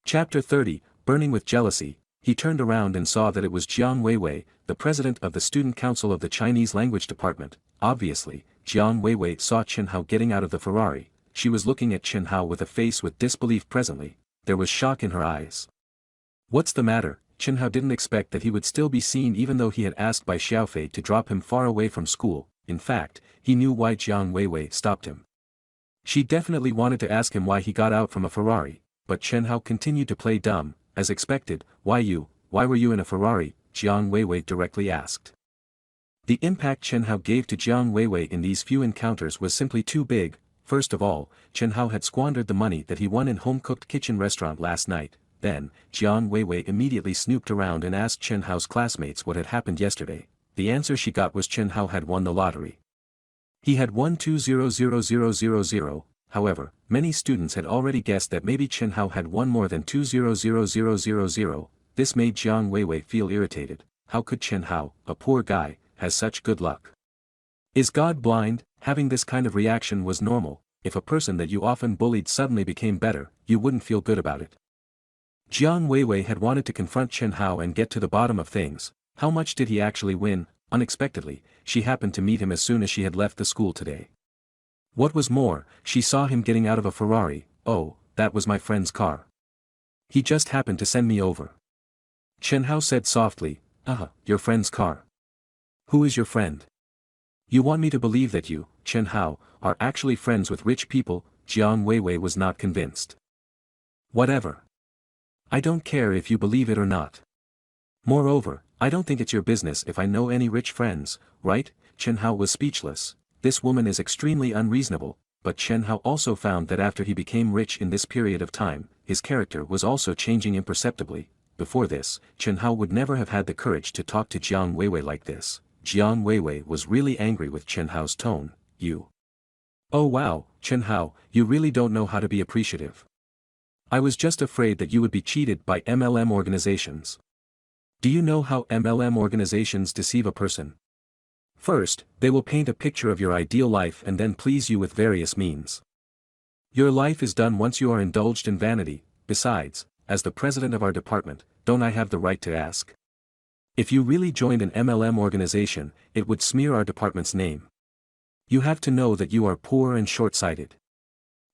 Chapter 30, Burning with Jealousy. He turned around and saw that it was Jiang Weiwei, the president of the Student Council of the Chinese Language Department. Obviously, Jiang Weiwei saw Chen Hao getting out of the Ferrari. She was looking at Chen Hao with a face with disbelief presently. There was shock in her eyes. What's the matter? Chen Hao didn't expect that he would still be seen even though he had asked by Xiaofei to drop him far away from school. In fact, he knew why Jiang Weiwei stopped him. She definitely wanted to ask him why he got out from a Ferrari, but Chen Hao continued to play dumb, as expected. Why were you in a Ferrari? Jiang Weiwei directly asked. The impact Chen Hao gave to Jiang Weiwei in these few encounters was simply too big. First of all, Chen Hao had squandered the money that he won in home-cooked kitchen restaurant last night. Then, Jiang Weiwei immediately snooped around and asked Chen Hao's classmates what had happened yesterday. The answer she got was Chen Hao had won the lottery. He had won 200,000. However, many students had already guessed that maybe Chen Hao had won more than 200,000. This made Jiang Weiwei feel irritated. How could Chen Hao, a poor guy, has such good luck? Is God blind? Having this kind of reaction was normal. If a person that you often bullied suddenly became better, you wouldn't feel good about it. Jiang Weiwei had wanted to confront Chen Hao and get to the bottom of things. How much did he actually win? Unexpectedly, she happened to meet him as soon as she had left the school today. What was more, she saw him getting out of a Ferrari. Oh, that was my friend's car. He just happened to send me over. Chen Hao said softly, your friend's car. Who is your friend? You want me to believe that you, Chen Hao, are actually friends with rich people? Jiang Weiwei was not convinced. Whatever. I don't care if you believe it or not. Moreover, I don't think it's your business if I know any rich friends, right? Chen Hao was speechless. This woman is extremely unreasonable, but Chen Hao also found that after he became rich in this period of time, his character was also changing imperceptibly. Before this, Chen Hao would never have had the courage to talk to Jiang Weiwei like this. Jiang Weiwei was really angry with Chen Hao's tone. You. Oh wow, Chen Hao, you really don't know how to be appreciative. I was just afraid that you would be cheated by MLM organizations. Do you know how MLM organizations deceive a person? First, they will paint a picture of your ideal life and then please you with various means. Your life is done once you are indulged in vanity. Besides, as the president of our department, don't I have the right to ask? If you really joined an MLM organization, it would smear our department's name. You have to know that you are poor and short-sighted.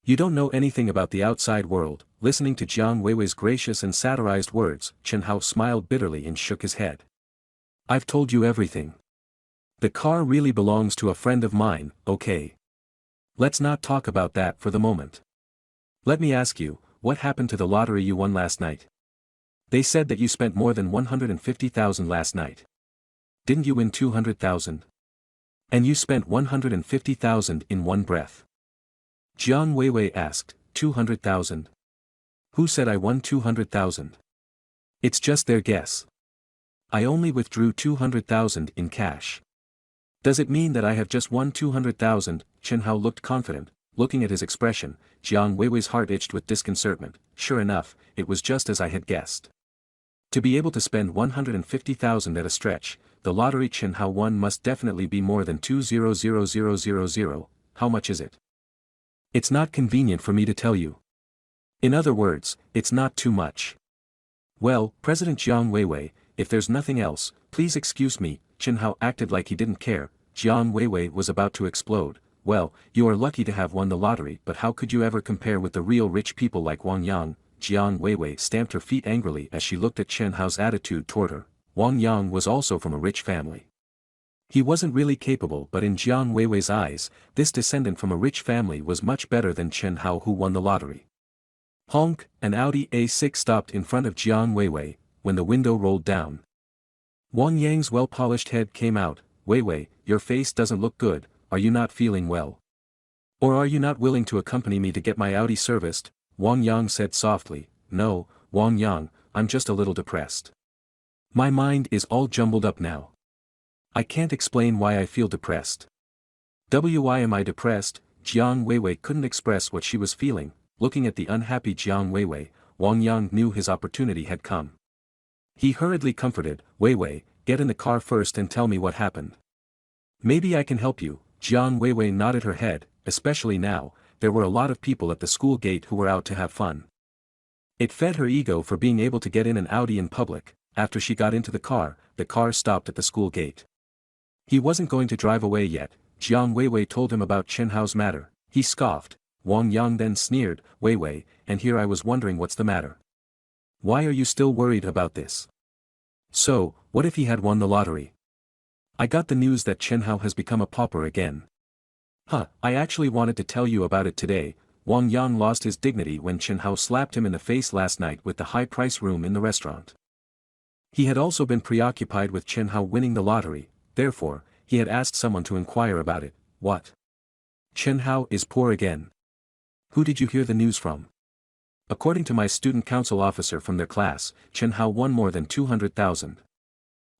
You don't know anything about the outside world. Listening to Jiang Weiwei's gracious and satirized words, Chen Hao smiled bitterly and shook his head. I've told you everything. The car really belongs to a friend of mine, okay? Let's not talk about that for the moment. Let me ask you, what happened to the lottery you won last night? They said that you spent more than 150,000 last night. Didn't you win 200,000? And you spent 150,000 in one breath. Jiang Weiwei asked, 200,000? Who said I won 200,000? It's just their guess. I only withdrew 200,000 in cash. Does it mean that I have just won 200,000? Chen Hao looked confident. Looking at his expression, Jiang Weiwei's heart itched with disconcertment. Sure enough, it was just as I had guessed. To be able to spend 150,000 at a stretch, the lottery Chen Hao won must definitely be more than 200,000. How much is it? It's not convenient for me to tell you. In other words, it's not too much. Well, President Jiang Weiwei, if there's nothing else, please excuse me. Chen Hao acted like he didn't care. Jiang Weiwei was about to explode. Well, you are lucky to have won the lottery, but how could you ever compare with the real rich people like Wang Yang? Jiang Weiwei stamped her feet angrily as she looked at Chen Hao's attitude toward her. Wang Yang was also from a rich family. He wasn't really capable, but in Jiang Weiwei's eyes, this descendant from a rich family was much better than Chen Hao who won the lottery. Honk, an Audi A6 stopped in front of Jiang Weiwei. When the window rolled down, Wang Yang's well-polished head came out. Weiwei, your face doesn't look good. Are you not feeling well? Or are you not willing to accompany me to get my Audi serviced? Wang Yang said softly. No, Wang Yang, I'm just a little depressed. My mind is all jumbled up now. I can't explain why I feel depressed. Why am I depressed? Jiang Weiwei couldn't express what she was feeling. Looking at the unhappy Jiang Weiwei, Wang Yang knew his opportunity had come. He hurriedly comforted, Weiwei, get in the car first and tell me what happened. Maybe I can help you. Jiang Weiwei nodded her head. Especially now, there were a lot of people at the school gate who were out to have fun. It fed her ego for being able to get in an Audi in public. After she got into the car stopped at the school gate. He wasn't going to drive away yet. Jiang Weiwei told him about Chen Hao's matter. He scoffed. Wang Yang then sneered, Weiwei, and here I was wondering what's the matter. Why are you still worried about this? So, what if he had won the lottery? I got the news that Chen Hao has become a pauper again. I actually wanted to tell you about it today. Wang Yang lost his dignity when Chen Hao slapped him in the face last night with the high-price room in the restaurant. He had also been preoccupied with Chen Hao winning the lottery, therefore, he had asked someone to inquire about it. What? Chen Hao is poor again. Who did you hear the news from? According to my student council officer from their class, Chen Hao won more than 200,000.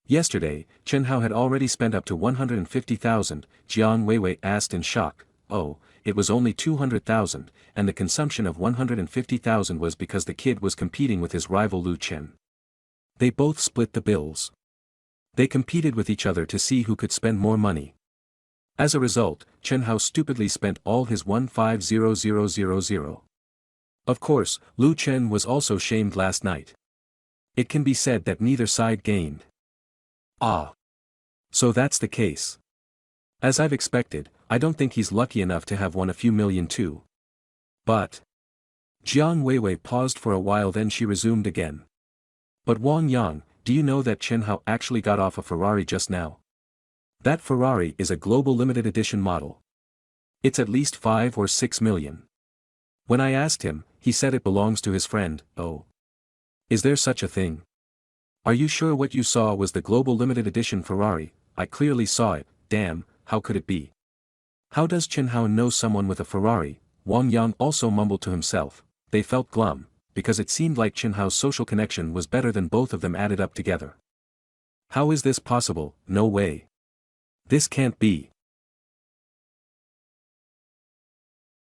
Yesterday, Chen Hao had already spent up to 150,000, Jiang Weiwei asked in shock. Oh, it was only 200,000, and the consumption of 150,000 was because the kid was competing with his rival Lu Chen. They both split the bills. They competed with each other to see who could spend more money. As a result, Chen Hao stupidly spent all his 150,000. Of course, Lu Chen was also shamed last night. It can be said that neither side gained. Ah. So that's the case. As I've expected, I don't think he's lucky enough to have won a few million too. But. Jiang Weiwei paused for a while, then she resumed again. But Wang Yang, do you know that Chen Hao actually got off a Ferrari just now? That Ferrari is a global limited edition model. It's at least 5 or 6 million. When I asked him, he said it belongs to his friend. Oh. Is there such a thing? Are you sure what you saw was the global limited edition Ferrari? I clearly saw it. Damn, how could it be? How does Chen Hao know someone with a Ferrari? Wang Yang also mumbled to himself. They felt glum, because it seemed like Chen Hao's social connection was better than both of them added up together. How is this possible? No way. This can't be.